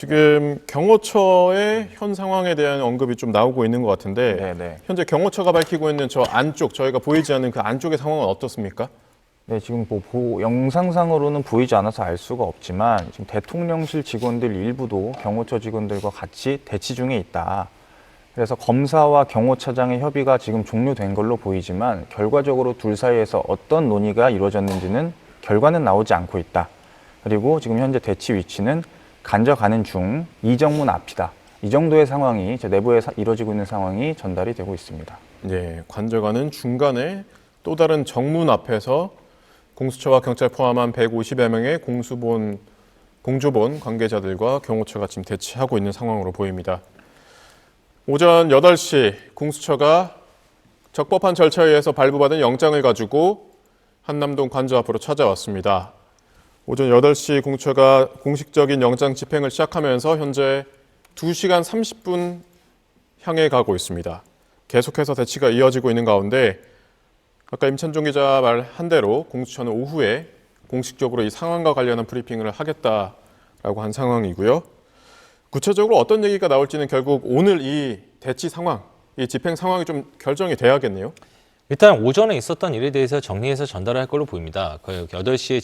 지금 경호처의 현 상황에 대한 언급이 좀 나오고 있는 것 같은데 네네. 현재 경호처가 밝히고 있는 저 안쪽, 저희가 보이지 않는 그 안쪽의 상황은 어떻습니까? 네, 지금 영상상으로는 보이지 않아서 알 수가 없지만 지금 대통령실 직원들 일부도 경호처 직원들과 같이 대치 중에 있다. 그래서 검사와 경호처장의 협의가 지금 종료된 걸로 보이지만 결과적으로 둘 사이에서 어떤 논의가 이루어졌는지는 결과는 나오지 않고 있다. 그리고 지금 현재 대치 위치는 간져가는 중 이정문 앞이다. 이 정도의 상황이 내부에 이루어지고 있는 상황이 전달이 되고 있습니다. 네, 관저가는 중간에 또 다른 정문 앞에서 공수처와 경찰 포함한 150여 명의 공조본 관계자들과 경호처가 지금 대치하고 있는 상황으로 보입니다. 오전 8시 공수처가 적법한 절차에 의해서 발부받은 영장을 가지고 한남동 관저 앞으로 찾아왔습니다. 오전 8시 공수처가 공식적인 영장 집행을 시작하면서 현재 2시간 30분 향해 가고 있습니다. 계속해서 대치가 이어지고 있는 가운데 아까 임찬종 기자 말한 대로 공수처는 오후에 공식적으로 이 상황과 관련한 브리핑을 하겠다라고 한 상황이고요. 구체적으로 어떤 얘기가 나올지는 결국 오늘 이 대치 상황, 이 집행 상황이 좀 결정이 돼야겠네요. 일단 오전에 있었던 일에 대해서 정리해서 전달할 걸로 보입니다. 8시에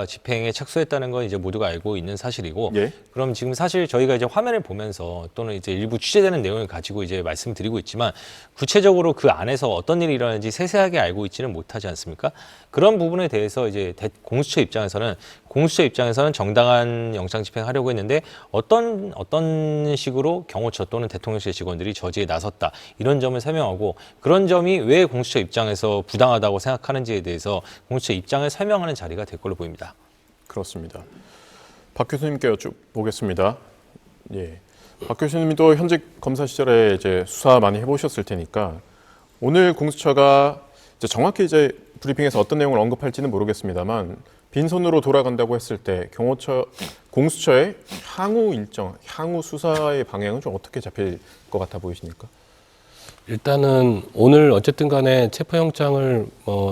집행에 착수했다는 건 이제 모두가 알고 있는 사실이고, 예. 그럼 지금 사실 저희가 이제 화면을 보면서 또는 이제 일부 취재되는 내용을 가지고 이제 말씀드리고 있지만, 구체적으로 그 안에서 어떤 일이 일어나는지 세세하게 알고 있지는 못하지 않습니까? 그런 부분에 대해서 이제 공수처 입장에서는 정당한 영장 집행하려고 했는데 어떤 식으로 경호처 또는 대통령실 직원들이 저지에 나섰다, 이런 점을 설명하고, 그런 점이 왜 공수처 입장에서 부당하다고 생각하는지에 대해서 공수처 입장을 설명하는 자리가 될 걸로 보입니다. 그렇습니다. 박 교수님께 여쭤보겠습니다. 예. 박 교수님도 현직 검사 시절에 이제 수사 많이 해보셨을 테니까 오늘 공수처가 이제 정확히 이제 브리핑에서 어떤 내용을 언급할지는 모르겠습니다만 빈손으로 돌아간다고 했을 때 공수처의 향후 일정, 향후 수사의 방향은 좀 어떻게 잡힐 것 같아 보이십니까? 일단은 오늘 어쨌든 간에 체포영장을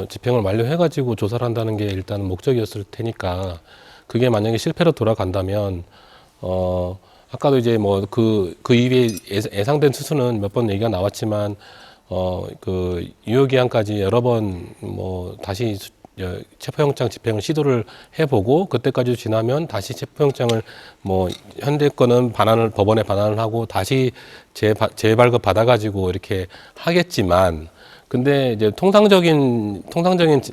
집행을 완료해가지고 조사를 한다는 게 일단은 목적이었을 테니까 그게 만약에 실패로 돌아간다면 아까도 이제 그 이후에 예상된 수순은 몇 번 얘기가 나왔지만 그 유효기한까지 여러 번 다시 체포영장 집행을 시도를 해보고 그때까지 지나면 다시 체포영장을 현대 거는 법원에 반환을 하고 다시 재발급 받아가지고 이렇게 하겠지만, 근데 이제 통상적인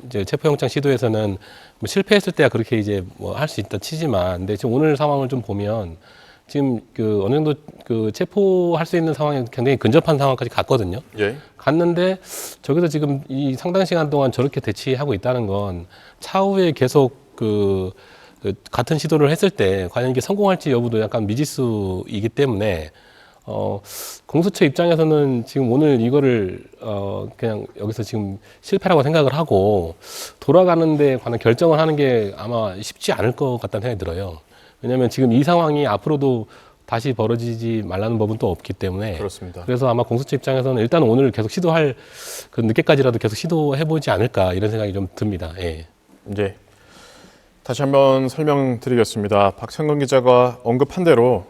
이제 체포영장 시도에서는 실패했을 때야 그렇게 이제 할 수 있다 치지만, 근데 지금 오늘 상황을 좀 보면 지금 그 어느 정도 그 체포할 수 있는 상황이 굉장히 근접한 상황까지 갔거든요. 예. 갔는데 저기서 지금 이 상당 시간 동안 저렇게 대치하고 있다는 건 차후에 계속 같은 시도를 했을 때 과연 이게 성공할지 여부도 약간 미지수이기 때문에 공수처 입장에서는 지금 오늘 이거를 그냥 여기서 지금 실패라고 생각을 하고 돌아가는데 관한 결정을 하는 게 아마 쉽지 않을 것 같다는 생각이 들어요. 왜냐하면 지금 이 상황이 앞으로도 다시 벌어지지 말라는 법은 또 없기 때문에. 그렇습니다. 그래서 아마 공수처 입장에서는 일단 오늘 계속 시도할, 늦게까지라도 계속 시도해보지 않을까 이런 생각이 좀 듭니다. 예. 이제 다시 한번 설명드리겠습니다. 박찬근 기자가 언급한 대로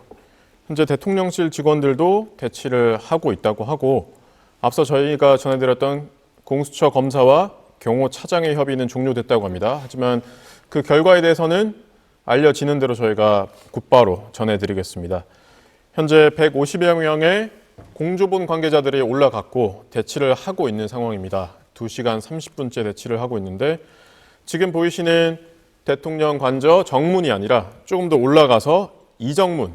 현재 대통령실 직원들도 대치를 하고 있다고 하고, 앞서 저희가 전해드렸던 공수처 검사와 경호차장의 협의는 종료됐다고 합니다. 하지만 그 결과에 대해서는 알려지는 대로 저희가 곧바로 전해드리겠습니다. 현재 150여 명의 공조본 관계자들이 올라갔고 대치를 하고 있는 상황입니다. 2시간 30분째 대치를 하고 있는데 지금 보이시는 대통령 관저 정문이 아니라 조금 더 올라가서 이정문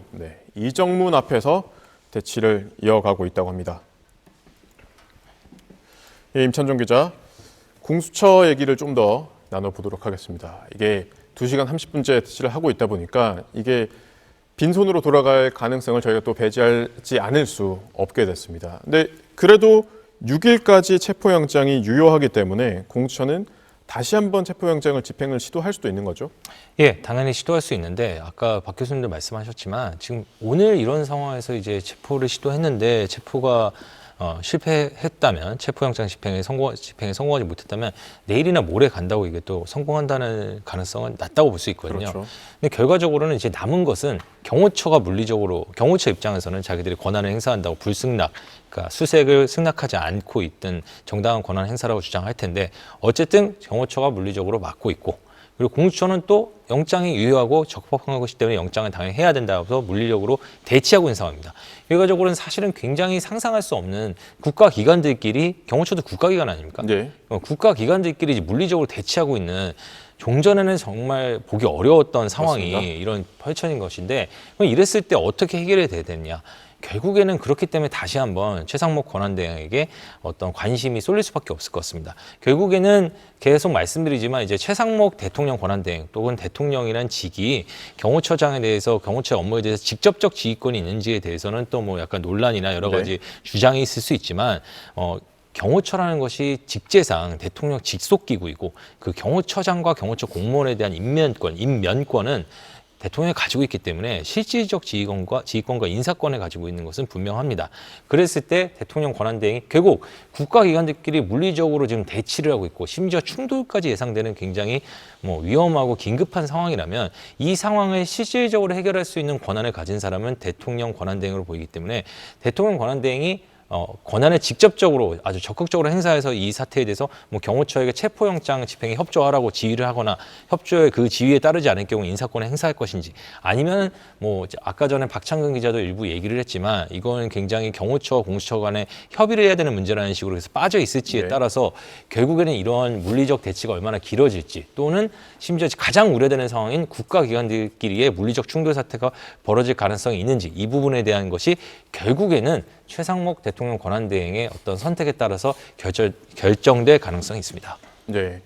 앞에서 대치를 이어가고 있다고 합니다. 예, 임찬종 기자, 공수처 얘기를 좀 더 나눠보도록 하겠습니다. 이게 2시간 30분째 대치를 하고 있다 보니까 이게 빈손으로 돌아갈 가능성을 저희가 또 배제하지 않을 수 없게 됐습니다. 근데 그래도 6일까지 체포영장이 유효하기 때문에 공수처는 다시 한번 체포영장을 집행을 시도할 수도 있는 거죠? 예, 당연히 시도할 수 있는데 아까 박 교수님도 말씀하셨지만 지금 오늘 이런 상황에서 이제 체포를 시도했는데 체포가 실패했다면 체포영장 집행에 성공하지 못했다면 내일이나 모레 간다고 이게 또 성공한다는 가능성은 낮다고 볼 수 있거든요. 그렇죠. 근데 결과적으로는 이제 남은 것은 경호처가 물리적으로 경호처 입장에서는 자기들이 권한을 행사한다고 불승낙, 그러니까 수색을 승낙하지 않고 있던 정당한 권한 행사라고 주장할 텐데 어쨌든 경호처가 물리적으로 막고 있고 그리고 공수처는 또 영장이 유효하고 적법한 것이기 때문에 영장을 당연히 해야 된다고 물리적으로 대치하고 있는 상황입니다. 결과적으로는 사실은 굉장히 상상할 수 없는 국가기관들끼리 경호처도 국가기관 아닙니까? 네. 국가기관들끼리 물리적으로 대치하고 있는 종전에는 정말 보기 어려웠던 상황이 맞습니다. 이런 펼쳐진 것인데 그럼 이랬을 때 어떻게 해결이 돼야 되느냐. 결국에는 그렇기 때문에 다시 한번 최상목 권한대행에게 어떤 관심이 쏠릴 수밖에 없을 것 같습니다. 결국에는 계속 말씀드리지만 이제 최상목 대통령 권한대행 또는 대통령이란 직이 경호처장에 대해서 경호처 업무에 대해서 직접적 지휘권이 있는지에 대해서는 또 뭐 약간 논란이나 여러 가지 주장이 있을 수 있지만 경호처라는 것이 직제상 대통령 직속 기구이고 그 경호처장과 경호처 공무원에 대한 임면권은 대통령이 가지고 있기 때문에 실질적 지휘권과 인사권을 가지고 있는 것은 분명합니다. 그랬을 때 대통령 권한대행이 결국 국가기관들끼리 물리적으로 지금 대치를 하고 있고 심지어 충돌까지 예상되는 굉장히 위험하고 긴급한 상황이라면 이 상황을 실질적으로 해결할 수 있는 권한을 가진 사람은 대통령 권한대행으로 보이기 때문에 대통령 권한대행이 권한을 직접적으로 아주 적극적으로 행사해서 이 사태에 대해서 경호처에게 체포영장 집행에 협조하라고 지휘를 하거나 협조의 그 지휘에 따르지 않을 경우 인사권을 행사할 것인지 아니면 아까 전에 박창근 기자도 일부 얘기를 했지만 이거는 굉장히 경호처 공수처 간에 협의를 해야 되는 문제라는 식으로 해서 빠져 있을지에 따라서 결국에는 이러한 물리적 대치가 얼마나 길어질지 또는 심지어 가장 우려되는 상황인 국가기관들끼리의 물리적 충돌 사태가 벌어질 가능성이 있는지 이 부분에 대한 것이 결국에는 최상목 대통령 권한대행의 어떤 선택에 따라서 결정될 가능성이 있습니다. 네.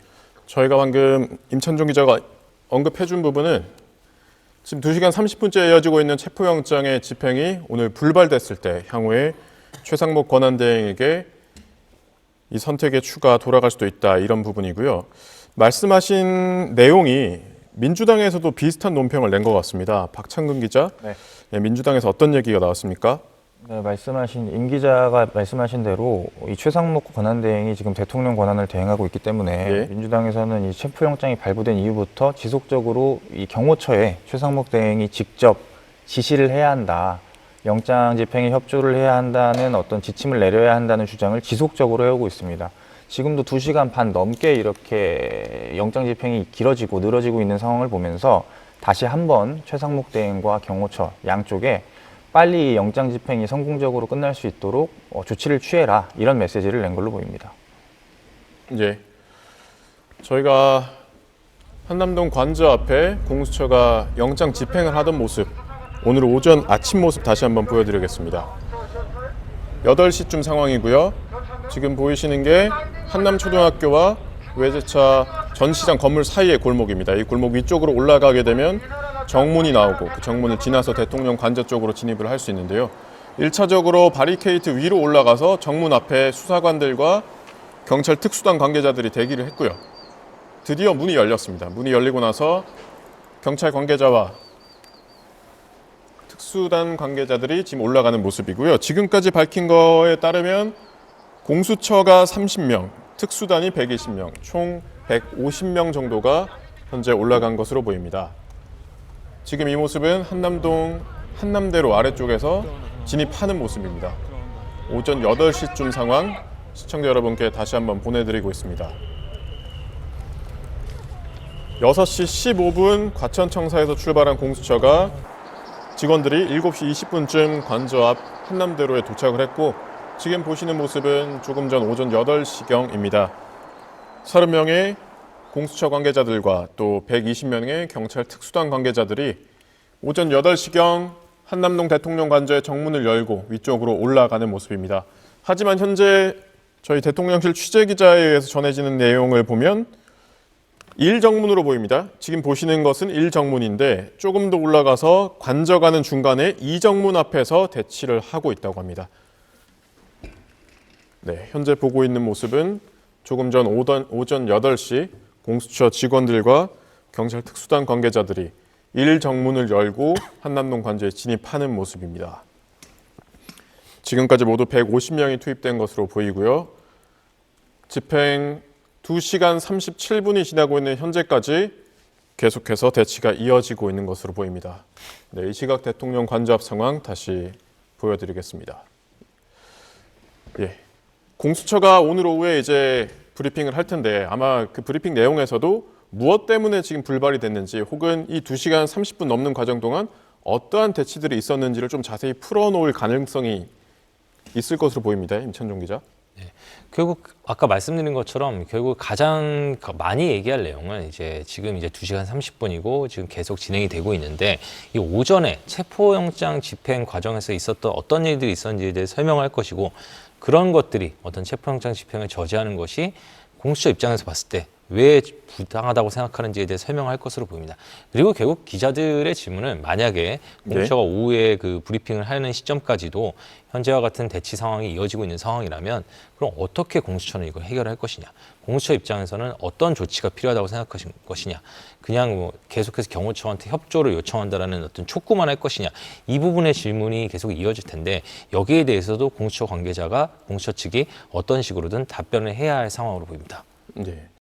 저희가 방금 임찬종 기자가 언급해준 부분은 지금 2시간 30분째 이어지고 있는 체포영장의 집행이 오늘 불발됐을 때 향후에 최상목 권한대행에게 이 선택의 추가 돌아갈 수도 있다 이런 부분이고요. 말씀하신 내용이 민주당에서도 비슷한 논평을 낸 것 같습니다. 박창근 기자, 네. 민주당에서 어떤 얘기가 나왔습니까? 네, 임 기자가 말씀하신 대로 이 최상목 권한대행이 지금 대통령 권한을 대행하고 있기 때문에 민주당에서는 이 체포영장이 발부된 이후부터 지속적으로 이 경호처에 최상목 대행이 직접 지시를 해야 한다. 영장 집행에 협조를 해야 한다는 어떤 지침을 내려야 한다는 주장을 지속적으로 해오고 있습니다. 지금도 2시간 반 넘게 이렇게 영장 집행이 길어지고 늘어지고 있는 상황을 보면서 다시 한번 최상목 대행과 경호처 양쪽에 빨리 영장 집행이 성공적으로 끝날 수 있도록 조치를 취해라 이런 메시지를 낸 걸로 보입니다. 네. 저희가 한남동 관저 앞에 공수처가 영장 집행을 하던 모습 오늘 오전 아침 모습 다시 한번 보여드리겠습니다. 8시쯤 상황이고요. 지금 보이시는 게 한남초등학교와 외제차 전시장 건물 사이의 골목입니다. 이 골목 위쪽으로 올라가게 되면 정문이 나오고 그 정문을 지나서 대통령 관저 쪽으로 진입을 할 수 있는데요. 1차적으로 바리케이트 위로 올라가서 정문 앞에 수사관들과 경찰 특수단 관계자들이 대기를 했고요. 드디어 문이 열렸습니다. 문이 열리고 나서 경찰 관계자와 특수단 관계자들이 지금 올라가는 모습이고요. 지금까지 밝힌 거에 따르면 공수처가 30명, 특수단이 120명, 총 150명 정도가 현재 올라간 것으로 보입니다. 지금 이 모습은 한남동 한남대로 아래쪽에서 진입하는 모습입니다. 오전 8시쯤 상황 시청자 여러분께 다시 한번 보내드리고 있습니다. 6시 15분 과천청사에서 출발한 공수처가 직원들이 7시 20분쯤 관저 앞 한남대로에 도착을 했고 지금 보시는 모습은 조금 전 오전 8시경입니다. 30명의 공수처 관계자들과 또 120명의 경찰 특수단 관계자들이 오전 8시경 한남동 대통령 관저의 정문을 열고 위쪽으로 올라가는 모습입니다. 하지만 현재 저희 대통령실 취재기자에 의해서 전해지는 내용을 보면 1정문으로 보입니다. 지금 보시는 것은 1정문인데 조금 더 올라가서 관저 가는 중간에 2정문 앞에서 대치를 하고 있다고 합니다. 네, 현재 보고 있는 모습은 조금 전 오전 8시 공수처 직원들과 경찰 특수단 관계자들이 1정문을 열고 한남동 관저에 진입하는 모습입니다. 지금까지 모두 150명이 투입된 것으로 보이고요. 집행 2시간 37분이 지나고 있는 현재까지 계속해서 대치가 이어지고 있는 것으로 보입니다. 네, 이 시각 대통령 관저 앞 상황 다시 보여드리겠습니다. 예, 공수처가 오늘 오후에 이제 브리핑을 할 텐데 아마 그 브리핑 내용에서도 무엇 때문에 지금 불발이 됐는지 혹은 이 2시간 30분 넘는 과정 동안 어떠한 대치들이 있었는지를 좀 자세히 풀어놓을 가능성이 있을 것으로 보입니다. 임찬종 기자. 결국 아까 말씀드린 것처럼 결국 가장 많이 얘기할 내용은 이제 지금 이제 2시간 30분이고 지금 계속 진행이 되고 있는데 이 오전에 체포영장 집행 과정에서 있었던 어떤 일들이 있었는지에 대해 설명할 것이고 그런 것들이 어떤 체포영장 집행을 저지하는 것이 공수처 입장에서 봤을 때 왜 부당하다고 생각하는지에 대해 설명할 것으로 보입니다. 그리고 결국 기자들의 질문은 만약에 공수처가 오후에 그 브리핑을 하는 시점까지도 현재와 같은 대치 상황이 이어지고 있는 상황이라면 그럼 어떻게 공수처는 이걸 해결할 것이냐? 공수처 입장에서는 어떤 조치가 필요하다고 생각하신 것이냐? 그냥 뭐 계속해서 경호처한테 협조를 요청한다라는 어떤 촉구만 할 것이냐? 이 부분의 질문이 계속 이어질 텐데 여기에 대해서도 공수처 관계자가 공수처 측이 어떤 식으로든 답변을 해야 할 상황으로 보입니다. 네.